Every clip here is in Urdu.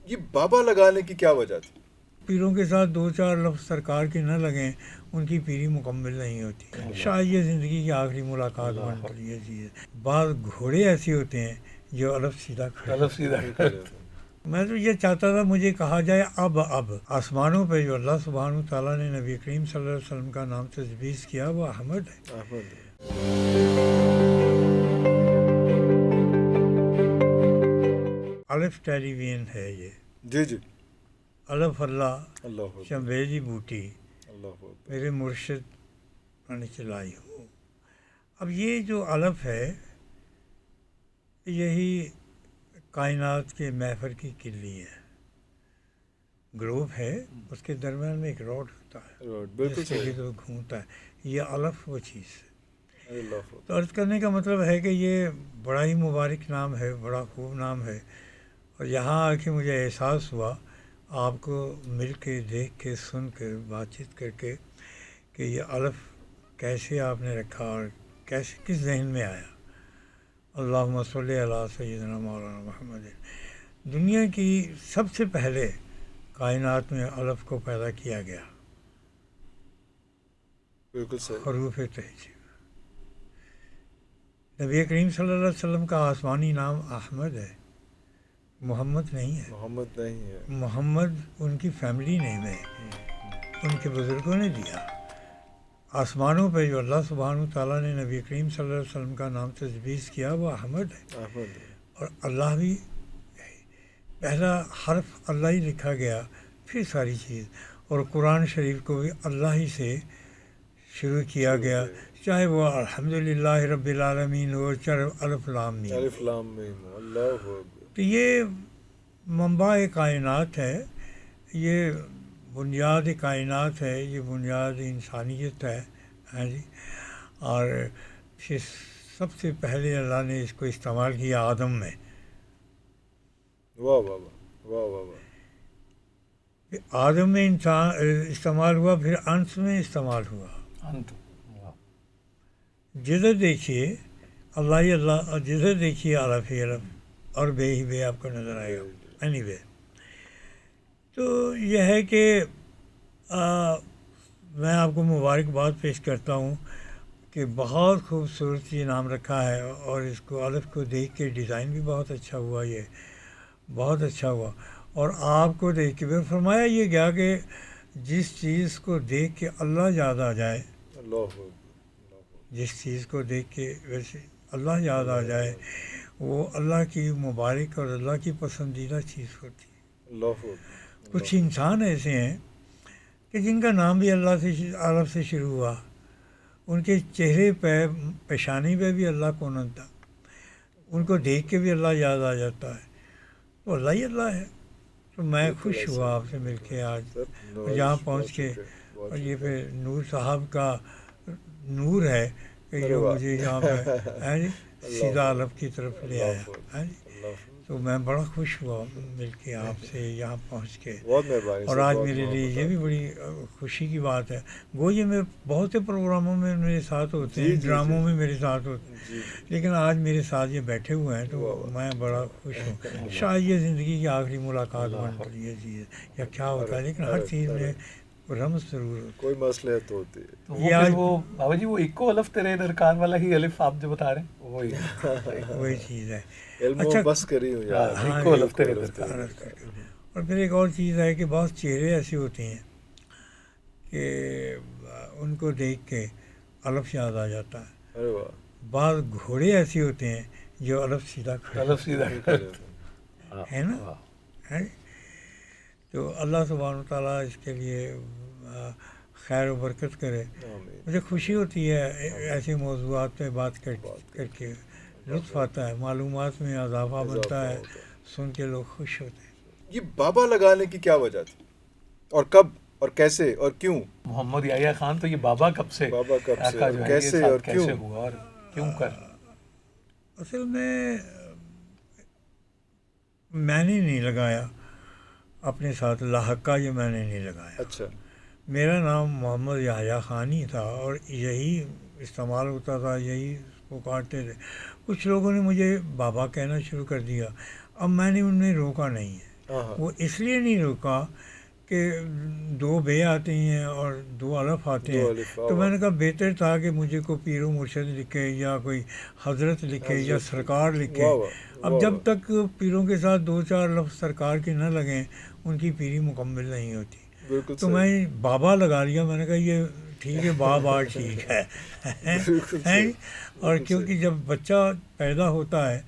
یہ بابا لگانے کی کیا وجہ تھی؟ پیروں کے ساتھ دو چار لفظ سرکار کے نہ لگیں ان کی پیری مکمل نہیں ہوتی. شاید یہ زندگی کی آخری ملاقات بن پڑی ہے چیز. بعض گھوڑے ایسے ہوتے ہیں جو الف سیدھا کھڑے. میں تو یہ چاہتا تھا مجھے کہا جائے اب آسمانوں پہ جو اللہ سبحانہ تعالیٰ نے نبی کریم صلی اللہ علیہ وسلم کا نام تجویز کیا وہ احمد ہے. الف ٹیلی وین ہے یہ. جی الف اللہ اللہ چمبیلی بوٹی اللہ میرے مرشد نے چلائی ہوں. اب یہ جو الف ہے یہی کائنات کے محور کی کلی ہے. گلوب ہے اس کے درمیان میں ایک روڈ ہوتا ہے جس سے یہ گھومتا ہے. یہ الف وہ چیز ہے. تو عرض کرنے کا مطلب ہے کہ یہ بڑا ہی مبارک نام ہے, بڑا خوب نام ہے. اور یہاں آ کے مجھے احساس ہوا آپ کو مل کے, دیکھ کے, سن کے, بات چیت کر کے کہ یہ الف کیسے آپ نے رکھا اور کیسے کس ذہن میں آیا. اللہم صلی علی سیدنا مولانا محمد. دنیا کی سب سے پہلے کائنات میں الف کو پیدا کیا گیا. بالکل صحیح. حروف تہجی. نبی کریم صلی اللہ علیہ وسلم کا آسمانی نام احمد ہے, محمد نہیں ہے. محمد نہیں ہے. محمد ان کی فیملی نیم ہے, ان کے بزرگوں نے دیا. آسمانوں پہ جو اللہ سبحانہ تعالیٰ نے نبی کریم صلی اللہ علیہ وسلم کا نام تجویز کیا وہ احمد ہے. اور اللہ بھی پہلا حرف اللہ ہی لکھا گیا, پھر ساری چیز. اور قرآن شریف کو بھی اللہ ہی سے شروع کیا گیا, چاہے وہ الحمدللہ رب العالمین ہو, چاہے الف لام میم. اللہ. تو یہ منبع کائنات ہے, یہ بنیاد کائنات ہے, یہ بنیاد انسانیت ہے. ہاں جی. اور پھر سب سے پہلے اللہ نے اس کو استعمال کیا آدم میں. واہ واہ واہ واہ واہ. آدم میں انسان استعمال ہوا, پھر انس میں استعمال ہوا. جدھر دیکھیے اللہ ہی اللہ, اور جدھر دیکھیے الف ہی الف, اور بے ہی بے آپ کو نظر آئے گا. اینی وے, تو یہ ہے کہ میں آپ کو مبارکباد پیش کرتا ہوں کہ بہت خوبصورت یہ نام رکھا ہے. اور اس کو الف کو دیکھ کے ڈیزائن بھی بہت اچھا ہوا, یہ بہت اچھا ہوا. اور آپ کو دیکھ کے فرمایا یہ گیا کہ جس چیز کو دیکھ کے اللہ یاد آ جائے, جس چیز کو دیکھ کے ویسے اللہ یاد آ جائے, وہ اللہ کی مبارک اور اللہ کی پسندیدہ چیز ہوتی ہے. کچھ انسان ایسے ہیں کہ جن کا نام بھی اللہ سے الف سے شروع ہوا, ان کے چہرے پہ پیشانی پہ بھی اللہ کونن تھا, ان کو دیکھ کے بھی اللہ یاد آ جاتا ہے. تو اللہ ہی اللہ ہے. تو میں خوش ہوا آپ سے مل کے آج, اور یہاں پہنچ کے. اور یہ پھر نور صاحب کا نور ہے کہ جو مجھے یہاں پہ سیدھا الف کی طرف لے آیا. تو میں بڑا خوش ہوا مل کے آپ سے یہاں پہنچ کے. اور آج میرے لیے یہ بھی بڑی خوشی کی بات ہے. گو یہ میں بہت سے پروگراموں میں میرے ساتھ ہوتے ہیں, ڈراموں میں میرے ساتھ ہوتے ہیں, لیکن آج میرے ساتھ یہ بیٹھے ہوئے ہیں تو میں بڑا خوش ہوں. شاید یہ زندگی کی آخری ملاقات بن پڑی ہے چیز, یا کیا ہوتا ہے, لیکن ہر چیز میں رمز ضرور ہوتی ہے. کوئی مصلحت ہوتی ہے. تو یہ آج وہ بابا جی وہ ایکو الف تیرے درکان والا ہی الف آپ جو بتا رہے ہیں وہی چیز ہے. اچھا بس کری ہوں یار. ایکو الف تیرے درکان. اور پھر ایک اور چیز ہے کہ بہت چہرے ایسے ہوتے ہیں کہ ان کو دیکھ کے الف یاد آ جاتا ہے. بعض گھوڑے ایسے ہوتے ہیں جو الف سیدھا کھڑے ہے نا. تو اللہ سبحانہ تعالیٰ اس کے لیے خیر و برکت کرے. مجھے خوشی ہوتی ہے ایسے موضوعات پہ بات کر کے, لطف آتا ہے, معلومات میں اضافہ بنتا ہے, سن کے لوگ خوش ہوتے ہیں. یہ بابا لگانے کی کیا وجہ تھی, اور کب اور کیسے اور کیوں؟ محمد یحییٰ خان تو یہ بابا کب سے کیسے اور کیوں ہوا اور کیوں کر؟ اصل میں نے نہیں لگایا اپنے ساتھ, لاحقہ یہ میں نے نہیں لگایا. اچھا. میرا نام محمد یحییٰ خان ہی تھا اور یہی استعمال ہوتا تھا, یہی پکارتے تھے. کچھ لوگوں نے مجھے بابا کہنا شروع کر دیا. اب میں نے ان میں روکا نہیں ہے وہ اس لیے نہیں رکا کہ 2 بے آتے ہیں اور 2 الف آتے ہیں، تو میں نے کہا بہتر تھا کہ مجھے کوئی پیر و مرشد لکھے یا کوئی حضرت لکھے یا سرکار لکھے. اب جب تک پیروں کے ساتھ 2-4 لفظ سرکار کے نہ لگیں ان کی پیری مکمل نہیں ہوتی. تو میں بابا لگا لیا، میں نے کہا یہ ٹھیک ہے، بابا ٹھیک ہے. اور کیونکہ جب بچہ پیدا ہوتا ہے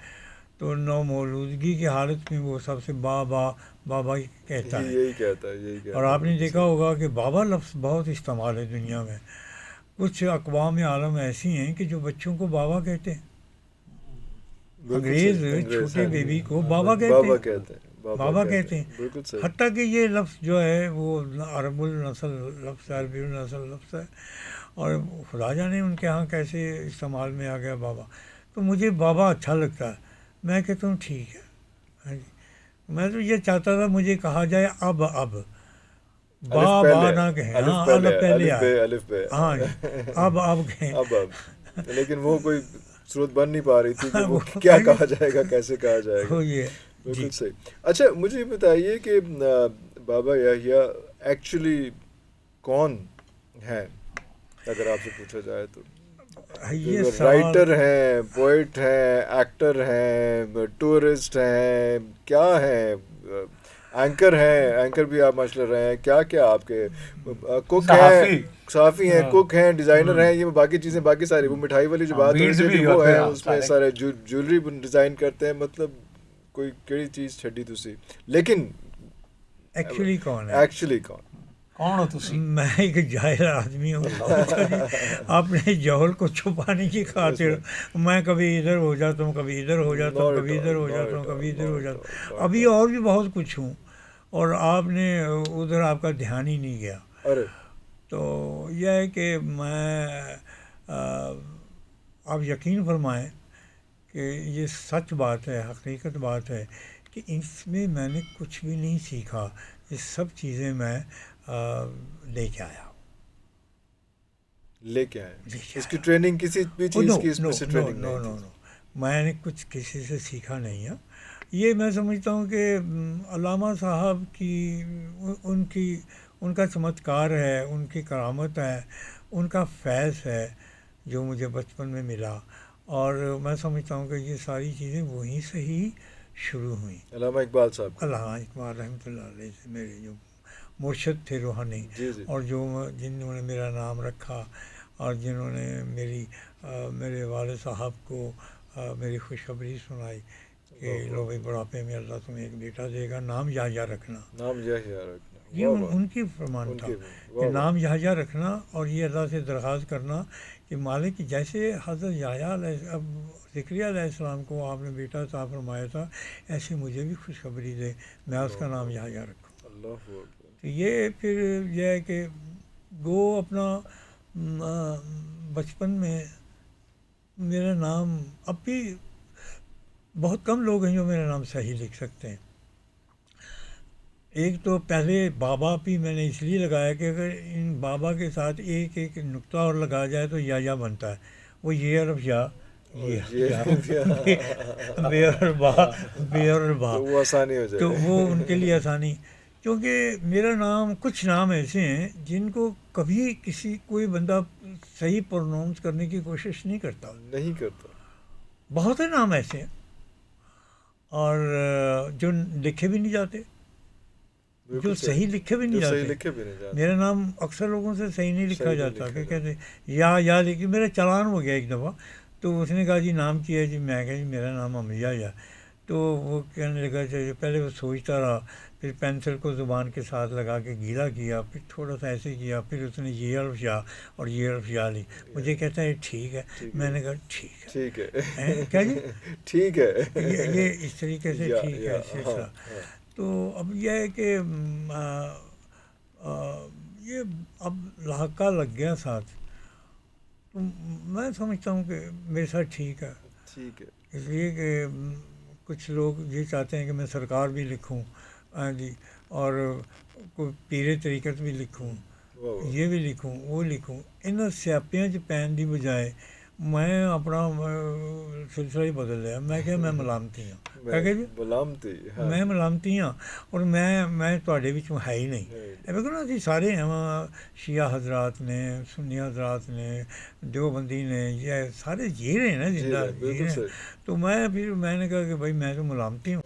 تو نومولودگی کی حالت میں وہ سب سے بابا بابا کہتا ہے. یہی کہتا ہے. اور آپ نے دیکھا ہوگا کہ بابا لفظ بہت استعمال ہے دنیا میں. کچھ اقوام عالم ایسی ہیں کہ جو بچوں کو بابا کہتے ہیں. انگریز چھوٹے بیبی کو بابا کہتے ہیں. حتیٰ کہ یہ لفظ جو ہے وہ عرب النسل لفظ ہے، عربی النسل لفظ ہے، اور خدا جانے ان کے ہاں کیسے استعمال میں آ گیا بابا. تو مجھے بابا اچھا لگتا ہے. میں کہتا ہوں ٹھیک ہے. ہاں جی، میں تو یہ چاہتا تھا مجھے کہا جائے اب با نہ کہیں. ہاں الف پہلے آئے. ہاں جی، اب کہیں. لیکن وہ کوئی صورت بن نہیں پا رہی تھی کہ وہ کیا کہا جائے گا، کیسے کہا جائے گا. بالکل صحیح. اچھا مجھے بتائیے کہ بابا یحییٰ ایکچولی کون ہیں اگر آپ سے پوچھا جائے تو؟ رائٹر ہیں، پوئٹ ہیں، ایکٹر ہیں، ٹورسٹ ہیں، کیا ہیں؟ اینکر ہیں، اینکر بھی آپ ماشاءاللہ رہے ہیں. کیا کیا آپ کے کک ہیں، صحافی ہیں، کک ہیں، ڈیزائنر ہیں، یہ باقی چیزیں باقی ساری. وہ مٹھائی والی جو بات ہے وہ ہے، اس میں سارے جیولری ڈیزائن کرتے ہیں. مطلب کوئی کیڑی چیز چھڈی تسی. لیکن ایکچولی کون ہے؟ ایکچولی کون ہو تسی؟ میں ایک جاہل آدمی ہوں. اپنے جہل کو چھپانے کی خاطر میں کبھی ادھر ہو جاتا ہوں، کبھی ادھر ہو جاتا ہوں، کبھی ادھر ہو جاتا ہوں، کبھی ادھر ہو جاتا ہوں. ابھی اور بھی بہت کچھ ہوں اور آپ نے ادھر آپ کا دھیان ہی نہیں گیا. تو یہ ہے کہ میں آپ یقین فرمائیں کہ یہ سچ بات ہے، حقیقت بات ہے کہ اس میں نے کچھ بھی نہیں سیکھا. یہ سب چیزیں میں لے کے آیا. اس کی ٹریننگ کسی بھی چیز کی اس میں سے ٹریننگ نہیں تھی؟ میں نے کچھ کسی سے سیکھا نہیں ہے. یہ میں سمجھتا ہوں کہ علامہ صاحب کی ان کا چمتکار ہے، ان کی کرامت ہے، ان کا فیض ہے جو مجھے بچپن میں ملا. اور میں سمجھتا ہوں کہ یہ ساری چیزیں وہیں سے ہی شروع ہوئیں. علامہ اقبال صاحب، علامہ اقبال رحمۃ اللہ علیہ سے میرے جو مرشد تھے روحانی، اور جنہوں نے میرا نام رکھا اور جنہوں نے میرے والد صاحب کو میری خوشخبری سنائی کہ لو بھائی بڑھاپے میں اللہ تمہیں ایک بیٹا دے گا، نام یحییٰ رکھنا. یہ ان کی فرمان تھا کہ نام یحییٰ رکھنا، اور یہ اللہ سے درخواست کرنا کہ مالک جیسے حضرت یحییٰ اب زکریا علیہ السلام کو آپ نے بیٹا عطا فرمایا تھا، ایسے مجھے بھی خوشخبری دے، میں اس کا نام یحییٰ رکھوں. تو یہ پھر یہ ہے کہ اپنا بچپن میں میرا نام، اب بھی بہت کم لوگ ہیں جو میرا نام صحیح لکھ سکتے ہیں. ایک تو پہلے بابا بھی میں نے اس لیے لگایا کہ اگر ان بابا کے ساتھ ایک نقطہ اور لگایا جائے تو یا بنتا ہے. وہ یہ عرف یا بے اور با، تو وہ ان کے لیے آسانی. کیونکہ میرا نام، کچھ نام ایسے ہیں جن کو کبھی کوئی بندہ صحیح پروناؤنس کرنے کی کوشش نہیں کرتا. بہت سے نام ایسے ہیں اور جو لکھے بھی نہیں جاتے، جو صحیح لکھے بھی نہیں جاتے. میرا نام اکثر لوگوں سے صحیح نہیں لکھا جاتا کہ کہتے یا لکھی. میرا چلان ہو گیا ایک دفعہ، تو اس نے کہا جی نام کیا ہے جی. میں کہا جی میرا نام امیہ یا. تو وہ کہنے لگا پہلے وہ سوچتا رہا، پھر پینسل کو زبان کے ساتھ لگا کے گیلا کیا، پھر تھوڑا سا ایسے کیا، پھر اس نے یہ الف یا اور یہ الف یا لی. مجھے کہتا ہے ٹھیک ہے. میں نے کہا ٹھیک ہے کیا جی ٹھیک ہے، یہ اس طریقے سے ٹھیک ہے سلسلہ. تو اب یہ ہے کہ یہ اب لاحقہ لگ گیا ساتھ، تو میں سمجھتا ہوں کہ میرے ساتھ ٹھیک ہے. اس لیے کہ کچھ لوگ یہ چاہتے ہیں کہ میں سرکار بھی لکھوں جی، اور کوئی پیر طریقت بھی لکھوں، یہ بھی لکھوں وہ لکھوں. ان سیاپیاں پین دی بجائے میں اپنا سلسلہ ہی بدل لیا. میں کہ میں ملامتی ہوں. میں کہ ملامتی, میں ملامتی ہوں اور میں ਤੁਹਾਡੇ ਵਿੱਚ ہے ਹੀ ਨਹੀਂ. ਵੇਖੋ ਨਾ ਅਸੀਂ ਸਾਰੇ ਹਾਂ, ਸ਼ੀਆ حضرات نے, سنی حضرات نے, دیوبندی نے, یہ سارے جی رہے ہیں نا, زندہ جی رہے ہیں. تو میں پھر میں نے کہا کہ بھائی میں تو ملامتی ہوں.